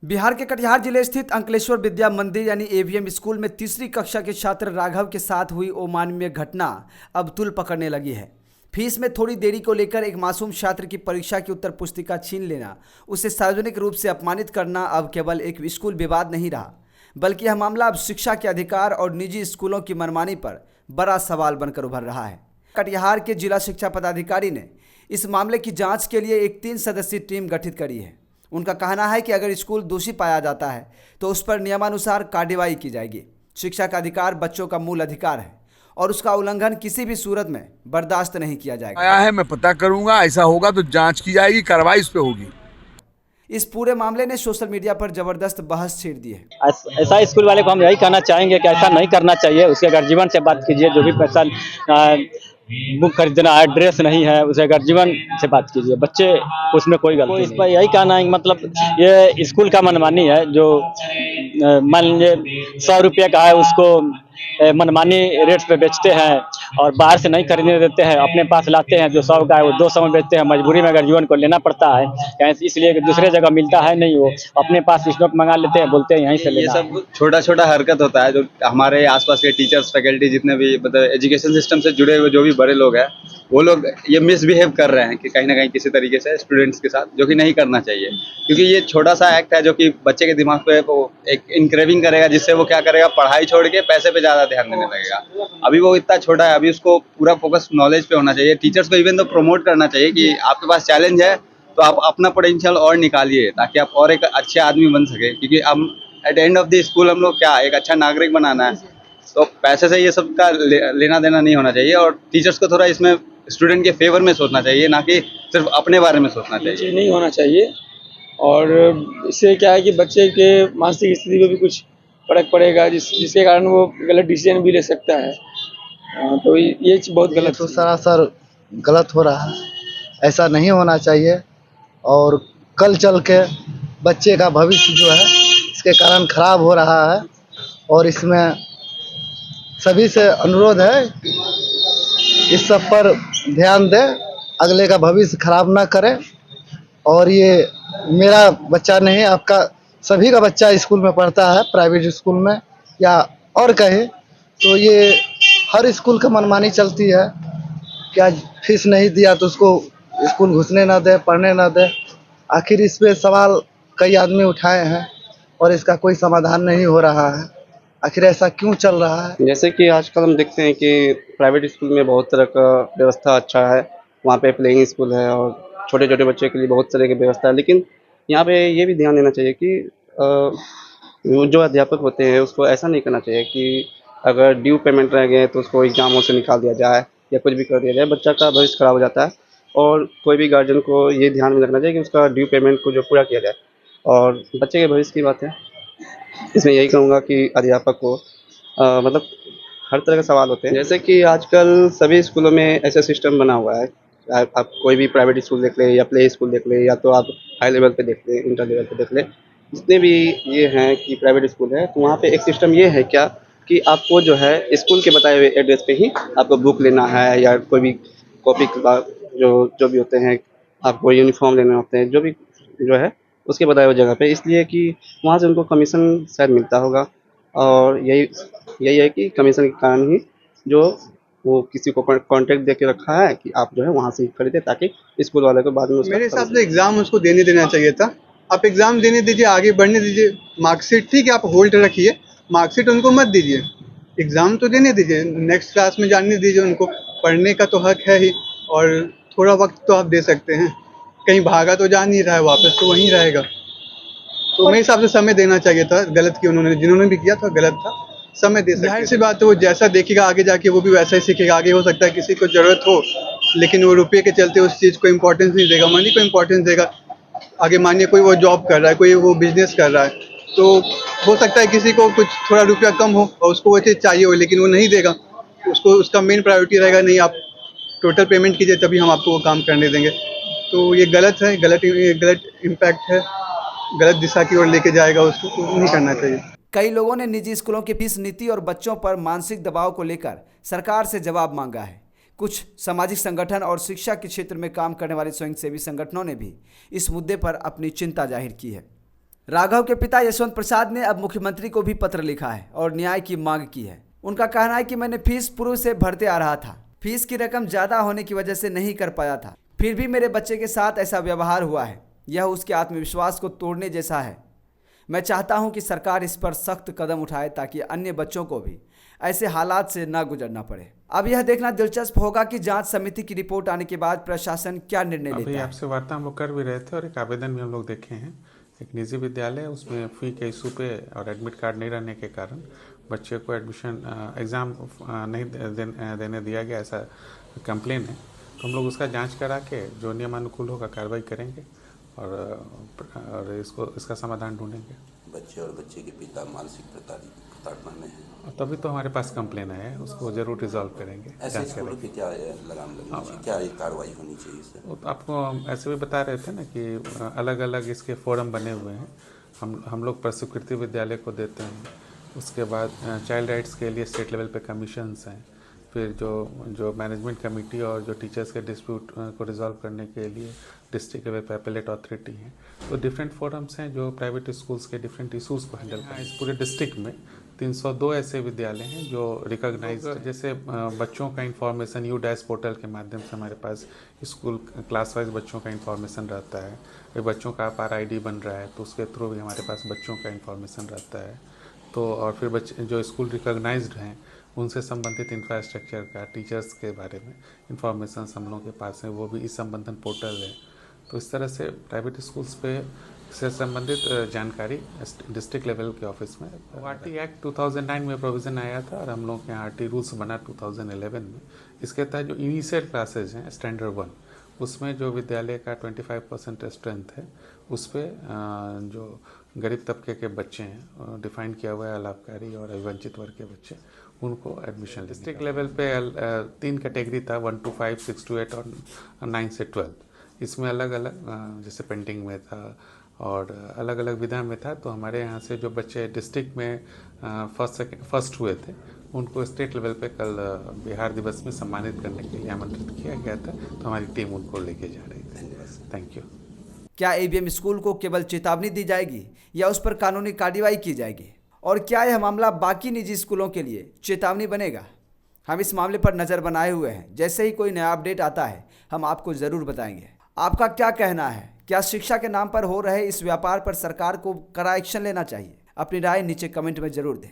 बिहार के कटिहार जिले स्थित अंकलेश्वर विद्या मंदिर यानी एवीएम स्कूल में तीसरी कक्षा के छात्र राघव के साथ हुई अमानवीय घटना अब तूल पकड़ने लगी है। फीस में थोड़ी देरी को लेकर एक मासूम छात्र की परीक्षा की उत्तर पुस्तिका छीन लेना, उसे सार्वजनिक रूप से अपमानित करना अब केवल एक स्कूल विवाद नहीं रहा, बल्कि यह मामला अब शिक्षा के अधिकार और निजी स्कूलों की मनमानी पर बड़ा सवाल बनकर उभर रहा है। कटिहार के जिला शिक्षा पदाधिकारी ने इस मामले की जाँच के लिए एक 3 सदस्यीय टीम गठित करी है। उनका कहना है कि अगर स्कूल दोषी पाया जाता है तो उस पर नियमानुसार कार्रवाई की जाएगी। शिक्षा का अधिकार बच्चों का मूल अधिकार है और उसका उल्लंघन किसी भी सूरत में बर्दाश्त नहीं किया जाएगा। आया है, मैं पता करूंगा, ऐसा होगा तो जांच की जाएगी, कार्रवाई इस पे होगी। इस पूरे मामले ने सोशल मीडिया पर जबरदस्त बहस छेड़ दी है। ऐसा स्कूल वाले को हम यही कहना चाहेंगे कि ऐसा नहीं करना चाहिए। उसके गर्जीवन से बात कीजिए, जो भी पैसा बुक खरीदना है, ड्रेस नहीं है, उसे गर्जीवन से बात कीजिए। बच्चे उसमें कोई गलती नहीं। इस पर यही कहना है, मतलब ये स्कूल का मनमानी है। जो मान लीजिए 100 रुपये का है, उसको मनमानी रेट पे बेचते हैं और बाहर से नहीं खरीदने देते हैं, अपने पास लाते हैं। जो 100 का है वो 200 में बेचते हैं। मजबूरी में गर्जीवन को लेना पड़ता है, इसलिए कि दूसरे जगह मिलता है नहीं, वो अपने पास स्टॉक मंगा लेते हैं, बोलते हैं यहीं से लेना। ये सब छोटा छोटा हरकत होता है जो हमारे आसपास के टीचर्स, फैकल्टी, जितने भी मतलब एजुकेशन सिस्टम से जुड़े हुए जो भी बड़े लोग हैं, वो लोग ये मिसबिहेव कर रहे हैं कि कहीं ना कहीं किसी तरीके से स्टूडेंट्स के साथ, जो कि नहीं करना चाहिए। क्योंकि ये छोटा सा एक्ट है जो कि बच्चे के दिमाग पे वो एक इनक्रेविंग करेगा, जिससे वो क्या करेगा, पढ़ाई छोड़ के पैसे पे ज़्यादा ध्यान देने लगेगा। अभी वो इतना छोटा है, अभी उसको पूरा फोकस नॉलेज पे होना चाहिए। टीचर्स को इवन तो प्रमोट करना चाहिए कि आपके पास चैलेंज है तो आप अपना पोटेंशियल और निकालिए, ताकि आप और एक अच्छे आदमी बन सके। क्योंकि हम at end of the school हम लोग क्या एक अच्छा नागरिक बनाना है, तो पैसे से ये सब का लेना देना नहीं होना चाहिए। और टीचर्स को थोड़ा इसमें स्टूडेंट के फेवर में सोचना चाहिए, ना कि सिर्फ अपने बारे में सोचना चाहिए। नहीं होना चाहिए। और इससे क्या है कि बच्चे के मानसिक स्थिति पे भी कुछ फर्क पड़ेगा, जिसके कारण वो गलत डिसीजन भी ले सकता है। तो ये चीज़ बहुत गलत तो सरासर गलत हो रहा है, ऐसा नहीं होना चाहिए। और कल चल के बच्चे का भविष्य जो है इसके कारण खराब हो रहा है। और इसमें सभी से अनुरोध है इस सब पर ध्यान दें, अगले का भविष्य खराब ना करें। और ये मेरा बच्चा नहीं, आपका सभी का बच्चा स्कूल में पढ़ता है, प्राइवेट स्कूल में या और कहीं, तो ये हर स्कूल का मनमानी चलती है। क्या फीस नहीं दिया तो उसको स्कूल घुसने ना दे, पढ़ने ना दे। आखिर इस पे सवाल कई आदमी उठाए हैं और इसका कोई समाधान नहीं हो रहा है। आखिर ऐसा क्यों चल रहा है? जैसे कि आजकल हम देखते हैं कि प्राइवेट स्कूल में बहुत तरह का व्यवस्था अच्छा है। वहाँ पे प्लेइंग स्कूल है और छोटे छोटे बच्चों के लिए बहुत तरह की व्यवस्था है। लेकिन यहाँ पे ये भी ध्यान देना चाहिए कि जो अध्यापक होते हैं उसको ऐसा नहीं करना चाहिए कि अगर ड्यू पेमेंट रह गए तो उसको एग्जामों से निकाल दिया जाए या कुछ भी कर दिया जाए। बच्चा का भविष्य खराब हो जाता है। और कोई भी गार्जियन को ये ध्यान में रखना चाहिए कि उसका ड्यू पेमेंट को जो पूरा किया जाए। और बच्चे के भविष्य की बात है, इसमें यही कहूँगा कि अध्यापक को मतलब हर तरह के सवाल होते हैं। जैसे कि आजकल सभी स्कूलों में ऐसा सिस्टम बना हुआ है, आप कोई भी प्राइवेट स्कूल देख लें या प्ले स्कूल देख लें, या तो आप हाई लेवल पे देख लें, इंटर लेवल पे देख लें, जितने भी ये हैं कि प्राइवेट स्कूल है, तो वहाँ पे एक सिस्टम ये है क्या कि आपको जो है स्कूल के बताए हुए एड्रेस पे ही आपको बुक लेना है या कोई भी कॉपी जो भी होते हैं, आपको यूनिफॉर्म लेने होते हैं, जो भी जो है उसके बताए हुए जगह पे, इसलिए कि वहाँ से उनको कमीशन शायद मिलता होगा। और यही है कि कमीशन के कारण ही जो वो किसी को कॉन्ट्रैक्ट दे के रखा है कि आप जो है वहाँ से खरीदे, ताकि स्कूल वाले को बाद में मेरे हिसाब से एग्ज़ाम उसको देने देना चाहिए था। आप एग्ज़ाम देने दीजिए, आगे बढ़ने दीजिए। मार्कशीट ठीक है, आप होल्ड रखिए, मार्कशीट उनको मत दीजिए, एग्ज़ाम तो देने दीजिए। नेक्स्ट क्लास में जाने दीजिए उनको, पढ़ने का तो हक है ही। और थोड़ा वक्त तो आप दे सकते हैं, कहीं भागा तो जा नहीं रहा है, वापस तो वहीं रहेगा। तो मेरे हिसाब से समय देना चाहिए था। गलत किया उन्होंने, जिन्होंने भी किया था गलत था, समय दे सकते। जाहिर सी बात है, वो जैसा देखेगा आगे जाके वो भी वैसा ही सीखेगा। आगे हो सकता है किसी को ज़रूरत हो, लेकिन वो रुपये के चलते उस चीज़ को इम्पोर्टेंस नहीं देगा, मनी को इम्पोर्टेंस देगा। आगे मानिए कोई वो जॉब कर रहा है, कोई वो बिजनेस कर रहा है, तो हो सकता है किसी को कुछ थोड़ा रुपया कम हो और उसको वो चीज़ चाहिए हो, लेकिन वो नहीं देगा। उसको उसका मेन प्रायोरिटी रहेगा, नहीं आप टोटल पेमेंट कीजिए तभी हम आपको वो काम करने देंगे। तो ये गलत है, गलत इम्पैक्ट है, गलत दिशा की ओर लेके जाएगा उसको, तो नहीं करना चाहिए। कई लोगों ने निजी स्कूलों की फीस नीति और बच्चों पर मानसिक दबाव को लेकर सरकार से जवाब मांगा है। कुछ सामाजिक संगठन और शिक्षा के क्षेत्र में काम करने वाले स्वयंसेवी संगठनों ने भी इस मुद्दे पर अपनी चिंता जाहिर की है। राघव के पिता यशवंत प्रसाद ने अब मुख्यमंत्री को भी पत्र लिखा है और न्याय की मांग की है। उनका कहना है कि मैंने फीस पूर्व से भरते आ रहा था, फीस की रकम ज़्यादा होने की वजह से नहीं कर पाया था, फिर भी मेरे बच्चे के साथ ऐसा व्यवहार हुआ है। यह उसके आत्मविश्वास को तोड़ने जैसा है। मैं चाहता हूं कि सरकार इस पर सख्त कदम उठाए ताकि अन्य बच्चों को भी ऐसे हालात से न गुजरना पड़े। अब यह देखना दिलचस्प होगा कि जांच समिति की रिपोर्ट आने के बाद प्रशासन क्या निर्णय लेता अभी है। आपसे वार्ता हम लोग कर भी रहे थे और एक आवेदन भी हम लोग देखे हैं। एक निजी विद्यालय, उसमें फ़ी के इशू पे और एडमिट कार्ड नहीं रहने के कारण बच्चे को एडमिशन एग्ज़ाम नहीं देने दिया गया, ऐसा कंप्लेन है। तो हम लोग उसका जांच करा के जो नियमानुकूल होगा कार्रवाई करेंगे और इसका समाधान ढूंढेंगे। बच्चे और बच्चे के पिता मानसिक प्रताड़ना में हैं। तभी तो हमारे पास कंप्लेन आया है, उसको ज़रूर रिजॉल्व करेंगे। ऐसे स्कूलों की क्या लगाम लगनी चाहिए, क्या कार्रवाई होनी चाहिए सर? वो तो आपको ऐसे भी बता रहे थे ना कि अलग अलग इसके फोरम बने हुए हैं। हम लोग प्रस्वीकृति विद्यालय को देते हैं, उसके बाद चाइल्ड राइट्स के लिए स्टेट लेवल पे कमीशंस हैं, फिर जो मैनेजमेंट कमेटी और जो टीचर्स के डिस्प्यूट को रिजॉल्व करने के लिए डिस्ट्रिक्ट लेवल पे अपीलेट अथॉरिटी है। तो डिफरेंट फोरम्स हैं जो प्राइवेट स्कूल्स के डिफरेंट इशूज़ को हैंडल करते हैं। इस पूरे डिस्ट्रिक्ट में 302 ऐसे विद्यालय हैं जो रिकॉग्नाइज, जैसे बच्चों का इंफॉर्मेशन U-डैश पोर्टल के माध्यम से हमारे पास स्कूल क्लास वाइज बच्चों का इंफॉर्मेशन रहता है। फिर बच्चों का RID बन रहा है तो उसके थ्रू भी हमारे पास बच्चों का इंफॉर्मेशन रहता है। तो और फिर बच्चे जो स्कूल रिकॉग्नाइज्ड हैं उनसे संबंधित इंफ्रास्ट्रक्चर का, टीचर्स के बारे में इंफॉर्मेशन हम लोगों के पास है, वो भी इस संबंधन पोर्टल है। तो इस तरह से प्राइवेट स्कूल्स पे से संबंधित जानकारी डिस्ट्रिक्ट लेवल के ऑफिस में RT एक्ट 2009 में प्रोविज़न आया था और हम लोग के यहाँ RT रूल्स बना 2011 में। इसके तहत जो इनिशियल क्लासेज हैं स्टैंडर्ड 1, उसमें जो विद्यालय का 25% स्ट्रेंथ है उस पर जो गरीब तबके के बच्चे हैं डिफाइन किया हुआ है, अलाभकारी और अवंचित वर्ग के बच्चे, उनको एडमिशन। डिस्ट्रिक्ट लेवल पे 3 कैटेगरी था, 1 to 5, 6 to 8 और 9 से 12। इसमें अलग अलग जैसे पेंटिंग में था और अलग अलग विधा में था। तो हमारे यहाँ से जो बच्चे डिस्ट्रिक्ट में फर्स्ट हुए थे उनको स्टेट लेवल पे कल बिहार दिवस में सम्मानित करने के लिए आमंत्रित किया गया था। तो हमारी टीम उनको लेके जा रही थी। Thank you. क्या AVM स्कूल को केवल चेतावनी दी जाएगी या उस पर कानूनी कार्रवाई की जाएगी? और क्या यह मामला बाकी निजी स्कूलों के लिए चेतावनी बनेगा? हम इस मामले पर नज़र बनाए हुए हैं। जैसे ही कोई नया अपडेट आता है हम आपको ज़रूर बताएंगे। आपका क्या कहना है? क्या शिक्षा के नाम पर हो रहे इस व्यापार पर सरकार को कड़ा एक्शन लेना चाहिए? अपनी राय नीचे कमेंट में ज़रूर दें।